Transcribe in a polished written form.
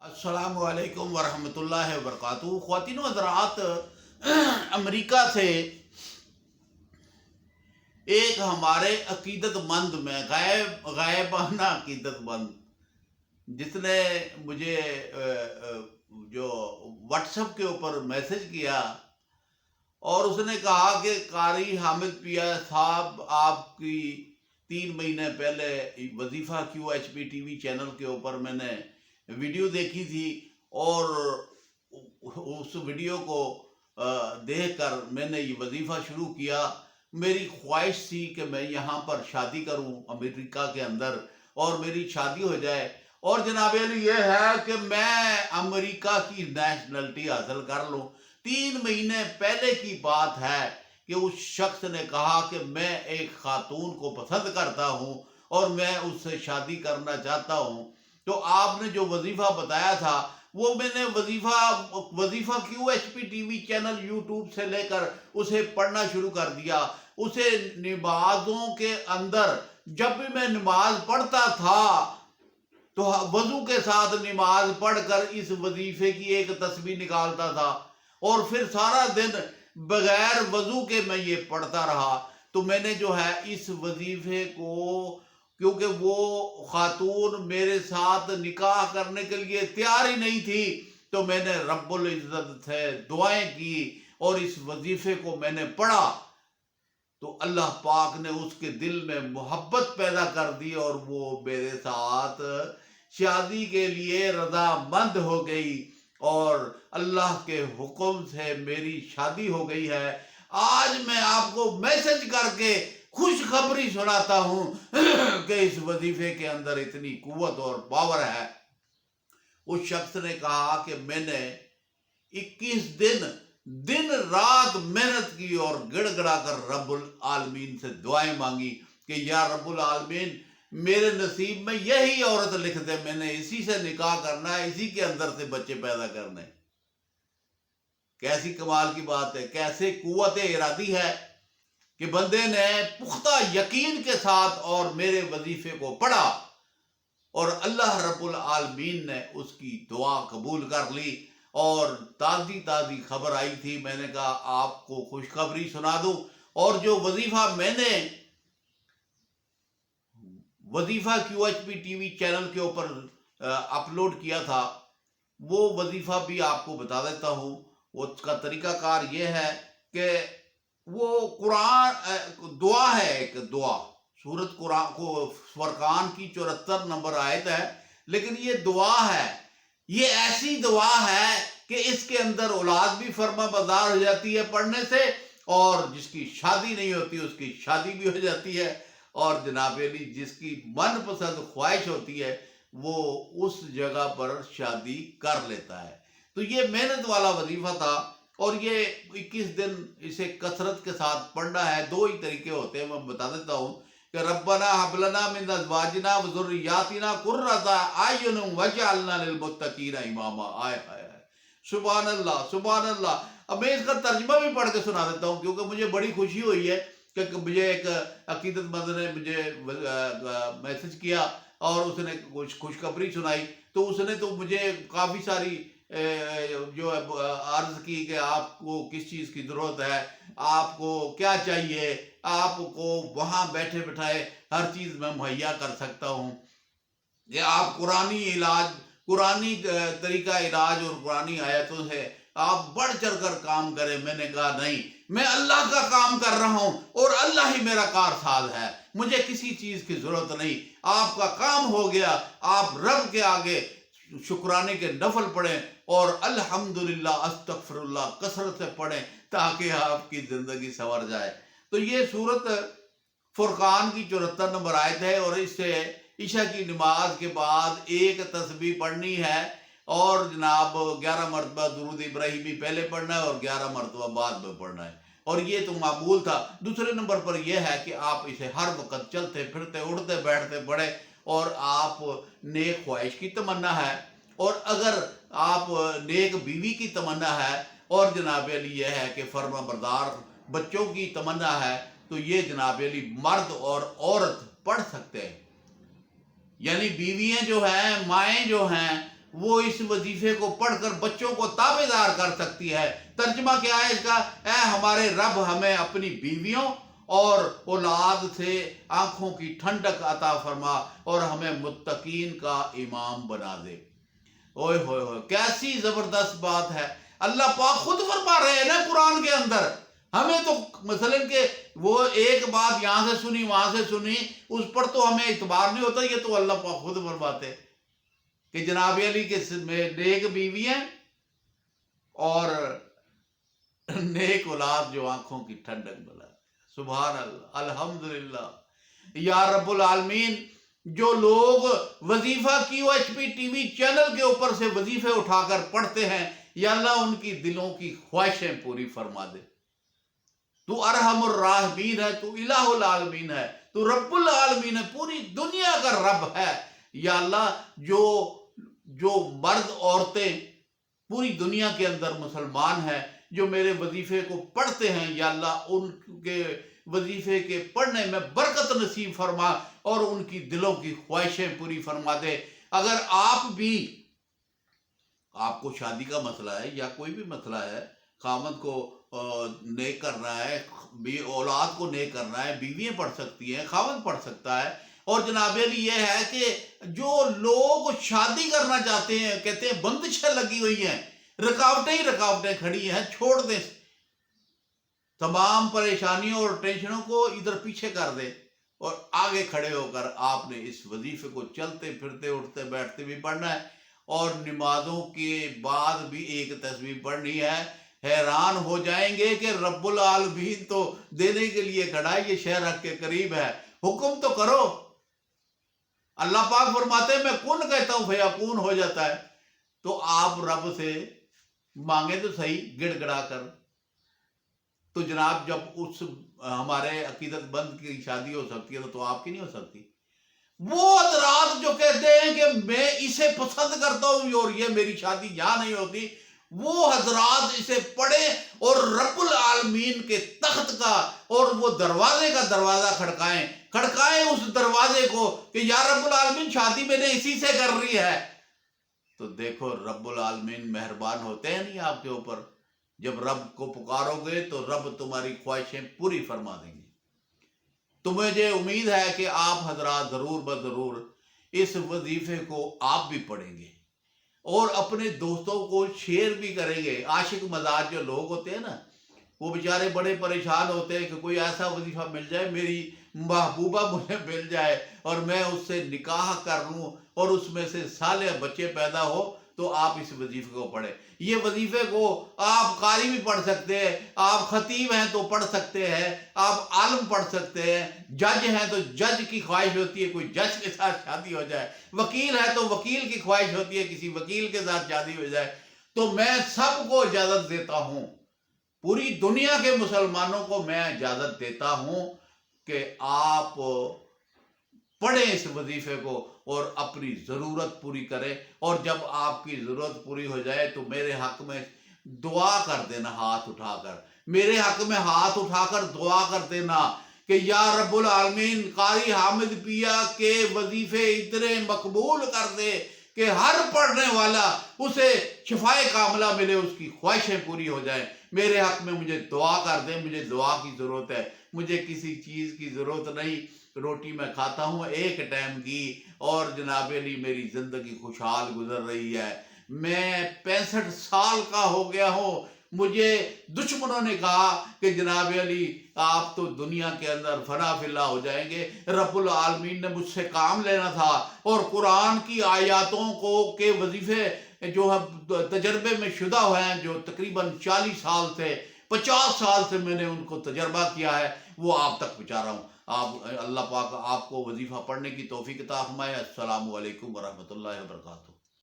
अस्सलामु अलैकुम वरहमतुल्लाहि वबरकातुहू। ख्वातीन व हज़रात, अमेरिका से एक हमारे अकीदतमंद में गायबाना अकीदतमंद जिसने मुझे जो व्हाट्सएप के ऊपर मैसेज किया और उसने कहा कि कारी हामिद पिया साहब, आपकी 3 महीने पहले वजीफ़ा QHP टीवी चैनल के ऊपर मैंने वीडियो देखी थी और उस वीडियो को देखकर मैंने ये वजीफ़ा शुरू किया। मेरी ख्वाहिश थी कि मैं यहाँ पर शादी करूँ अमेरिका के अंदर और मेरी शादी हो जाए, और जनाब अली ये है कि मैं अमेरिका की नेशनलिटी हासिल कर लूँ। 3 महीने पहले की बात है कि उस शख्स ने कहा कि मैं एक खातून को पसंद करता हूँ और मैं उससे शादी करना चाहता हूँ। तो आपने जो वजीफ़ा बताया था वो मैंने वजीफ़ा QHP टीवी चैनल यूट्यूब से लेकर उसे पढ़ना शुरू कर दिया। उसे नमाज़ों के अंदर जब भी मैं नमाज पढ़ता था तो वजू के साथ नमाज पढ़कर इस वजीफे की एक तस्बीह निकालता था और फिर सारा दिन बगैर वजू के मैं ये पढ़ता रहा। तो मैंने जो है इस वजीफे को, क्योंकि वो खातून मेरे साथ निकाह करने के लिए तैयार ही नहीं थी, तो मैंने रब्बुल इज़्ज़त से दुआएं की और इस वजीफे को मैंने पढ़ा तो अल्लाह पाक ने उसके दिल में मोहब्बत पैदा कर दी और वो मेरे साथ शादी के लिए रज़ामंद हो गई और अल्लाह के हुक्म से मेरी शादी हो गई है। आज मैं आपको मैसेज करके खुशखबरी सुनाता हूं कि इस वजीफे के अंदर इतनी कुव्वत और पावर है। उस शख्स ने कहा कि मैंने 21 दिन रात मेहनत की और गिड़गिड़ा कर रब्बुल आलमीन से दुआएं मांगी कि या रब्बुल आलमीन, मेरे नसीब में यही औरत लिख दे, मैंने इसी से निकाह करना है, इसी के अंदर से बच्चे पैदा करने। कैसी कमाल की बात है, कैसे कुव्वत इरादी है कि बंदे ने पुख्ता यकीन के साथ और मेरे वजीफे को पढ़ा और अल्लाह रब्बुल आलमीन ने उसकी दुआ कबूल कर ली। और ताज़ी ताज़ी खबर आई थी, मैंने कहा आपको खुशखबरी सुना दूं। और जो वजीफा मैंने वजीफा QHP टीवी चैनल के ऊपर अपलोड किया था वो वजीफा भी आपको बता देता हूँ। उसका तरीकाकार ये है कि वो कुरान दुआ है, एक दुआ सूरत कुरान को फुरकान की 74 नंबर आयत है, लेकिन ये दुआ है, ये ऐसी दुआ है कि इसके अंदर औलाद भी फर्मा बरदार हो जाती है पढ़ने से, और जिसकी शादी नहीं होती उसकी शादी भी हो जाती है, और जनाब अली जिसकी मनपसंद ख्वाहिश होती है वो उस जगह पर शादी कर लेता है। तो ये मेहनत वाला वजीफा था और ये 21 दिन इसे कसरत के साथ पढ़ना है। 2 ही तरीके होते हैं, मैं बता देता हूँ कि रब्बना हब लना मिन अज़वाजिना व ज़ुर्रिय्यातिना कुर्रता अयुन वजअलना लिलमुत्तकीना इमामा। आय हाय हाय, सुभान अल्लाह सुभान अल्लाह। अब मैं इसका तर्जुमा भी पढ़ के सुना देता हूँ क्योंकि मुझे बड़ी खुशी हुई है कि मुझे एक अकीदतमंद ने मुझे मैसेज किया और उसने कुछ खुशखबरी सुनाई। तो उसने तो मुझे काफ़ी सारी जो है अर्ज की कि आपको किस चीज़ की ज़रूरत है, आपको क्या चाहिए, आपको वहाँ बैठे बैठाए हर चीज़ मैं मुहैया कर सकता हूँ कि आप कुरानी तरीका इलाज और कुरानी आयतों से आप बढ़ चढ़ कर काम करें। मैंने कहा नहीं, मैं अल्लाह का काम कर रहा हूँ और अल्लाह ही मेरा कारसाज है, मुझे किसी चीज़ की ज़रूरत नहीं। आपका काम हो गया, आप रब के आगे शुक्राने के नफल पढ़ें और अल्हम्दुलिल्लाह अस्तगफिरुल्लाह कसरत से पढ़ें ताकि आपकी ज़िंदगी संवर जाए। तो ये सूरत फुरकान की 74 नंबर आयत है और इससे ईशा की नमाज के बाद एक तस्बीह पढ़नी है और जनाब 11 मरतबा दुरूद इब्राहिमी पहले पढ़ना है और 11 मरतबा बाद में पढ़ना है, और ये तो मामूल था। दूसरे नंबर पर यह है कि आप इसे हर वक्त चलते फिरते उठते बैठते पढ़े और आप नेक ख्वाहिश की तमन्ना है, और अगर आप नेक बीवी की तमन्ना है और जनाब अली यह है कि फर्मा बरदार बच्चों की तमन्ना है, तो ये जनाब अली मर्द और औरत पढ़ सकते हैं। यानी बीवियां जो हैं, माएँ जो हैं, وہ اس وظیفے کو پڑھ کر بچوں کو تابعدار کر سکتی ہے۔ ترجمہ کیا ہے اس کا؟ اے ہمارے رب ہمیں اپنی بیویوں اور اولاد سے آنکھوں کی ٹھنڈک عطا فرما اور ہمیں متقین کا امام بنا دے۔ اوئے ہوئے ہوئے، کیسی زبردست بات ہے۔ اللہ پاک خود فرما رہے ہیں نا قرآن کے اندر۔ ہمیں تو مثلا کہ وہ ایک بات یہاں سے سنی وہاں سے سنی، اس پر تو ہمیں اعتبار نہیں ہوتا، یہ تو اللہ پاک خود فرماتے کہ جناب علی کے نیک بیوی ہیں اور نیک اولاد جو آنکھوں کی ٹھنڈک بنا۔ سبحان اللہ، الحمدللہ۔ یا رب العالمین، جو لوگ وظیفہ QHP ٹی وی چینل کے اوپر سے وظیفے اٹھا کر پڑھتے ہیں، یا اللہ ان کی دلوں کی خواہشیں پوری فرما دے۔ تو ارحم الراحمین ہے، تو الہ العالمین ہے، تو رب العالمین ہے، پوری دنیا کا رب ہے۔ یا اللہ، جو مرد عورتیں پوری دنیا کے اندر مسلمان ہیں جو میرے وظیفے کو پڑھتے ہیں، یا اللہ ان کے وظیفے کے پڑھنے میں برکت نصیب فرما اور ان کی دلوں کی خواہشیں پوری فرما دے۔ اگر آپ کو شادی کا مسئلہ ہے یا کوئی بھی مسئلہ ہے، خامد کو نیک کرنا ہے، اولاد کو نیک کرنا ہے، بیویاں پڑھ سکتی ہیں، خامد پڑھ سکتا ہے۔ اور جناب علی یہ ہے کہ جو لوگ شادی کرنا چاہتے ہیں کہتے ہیں بندشیں لگی ہوئی ہیں، رکاوٹیں ہی رکاوٹیں کھڑی ہیں، چھوڑ دیں تمام پریشانیوں اور ٹینشنوں کو، ادھر پیچھے کر دیں اور آگے کھڑے ہو کر آپ نے اس وظیفے کو چلتے پھرتے اٹھتے بیٹھتے بھی پڑھنا ہے، اور نمازوں کے بعد بھی ایک تسبیح پڑھنی ہے۔ حیران ہو جائیں گے کہ رب العالمین تو دینے کے لیے کھڑا ہے، یہ شہر حق کے قریب ہے، حکم تو کرو۔ اللہ پاک فرماتے ہیں میں کن کہتا ہوں فیکون ہو جاتا ہے۔ تو آپ رب سے مانگے تو صحیح گڑ گڑا کر۔ تو جناب جب اس ہمارے عقیدت بند کی شادی ہو سکتی ہے تو آپ کی نہیں ہو سکتی؟ وہ حضرات جو کہتے ہیں کہ میں اسے پسند کرتا ہوں اور یہ میری شادی یہاں نہیں ہوتی، وہ حضرات اسے پڑھیں اور رب العالمین کے تخت کا اور وہ دروازے کا دروازہ کھڑکائیں اس دروازے کو کہ یا رب العالمین شادی میں نے اسی سے کر رہی ہے۔ تو دیکھو رب العالمین مہربان ہوتے ہیں نہیں آپ کے اوپر؟ جب رب کو پکارو گے تو رب تمہاری خواہشیں پوری فرما دیں گے۔ تو مجھے امید ہے کہ آپ حضرات ضرور بضرور اس وظیفے کو آپ بھی پڑھیں گے اور اپنے دوستوں کو شیئر بھی کریں گے۔ عاشق مزاج جو لوگ ہوتے ہیں نا، وہ بیچارے بڑے پریشان ہوتے ہیں کہ کوئی ایسا وظیفہ مل جائے، میری محبوبہ مجھے مل جائے اور میں اس سے نکاح کر لوں اور اس میں سے صالح بچے پیدا ہو۔ تو آپ اس وظیفے کو پڑھیں۔ یہ وظیفے کو آپ قاری بھی پڑھ سکتے ہیں، آپ خطیب ہیں تو پڑھ سکتے ہیں، آپ عالم پڑھ سکتے ہیں، جج ہیں تو جج کی خواہش ہوتی ہے کوئی جج کے ساتھ شادی ہو جائے، وکیل ہے تو وکیل کی خواہش ہوتی ہے کسی وکیل کے ساتھ شادی ہو جائے۔ تو میں سب کو اجازت دیتا ہوں، پوری دنیا کے مسلمانوں کو میں اجازت دیتا ہوں کہ آپ پڑھیں اس وظیفے کو اور اپنی ضرورت پوری کریں، اور جب آپ کی ضرورت پوری ہو جائے تو میرے حق میں دعا کر دینا، ہاتھ اٹھا کر میرے حق میں ہاتھ اٹھا کر دعا کر دینا کہ یا رب العالمین قاری حامد پیا کے وظیفے اتنے مقبول کر دے کہ ہر پڑھنے والا اسے شفائے کاملہ ملے، اس کی خواہشیں پوری ہو جائیں۔ میرے حق میں مجھے دعا کر دیں، مجھے دعا کی ضرورت ہے، مجھے کسی چیز کی ضرورت نہیں، روٹی میں کھاتا ہوں ایک ٹائم کی، اور جناب علی میری زندگی خوشحال گزر رہی ہے۔ میں 65 سال کا ہو گیا ہوں، مجھے دشمنوں نے کہا کہ جناب علی آپ تو دنیا کے اندر فنا فی اللہ ہو جائیں گے، رب العالمین نے مجھ سے کام لینا تھا اور قرآن کی آیاتوں کو کے وظیفے جو تجربے میں شدہ ہوئے ہیں، جو تقریباً 40 سال سے 50 سال سے میں نے ان کو تجربہ کیا ہے، وہ آپ تک پہنچا رہا ہوں۔ اللہ پاک آپ کو وظیفہ پڑھنے کی توفیق عطا فرمائے۔ السلام علیکم ورحمۃ اللہ وبرکاتہ۔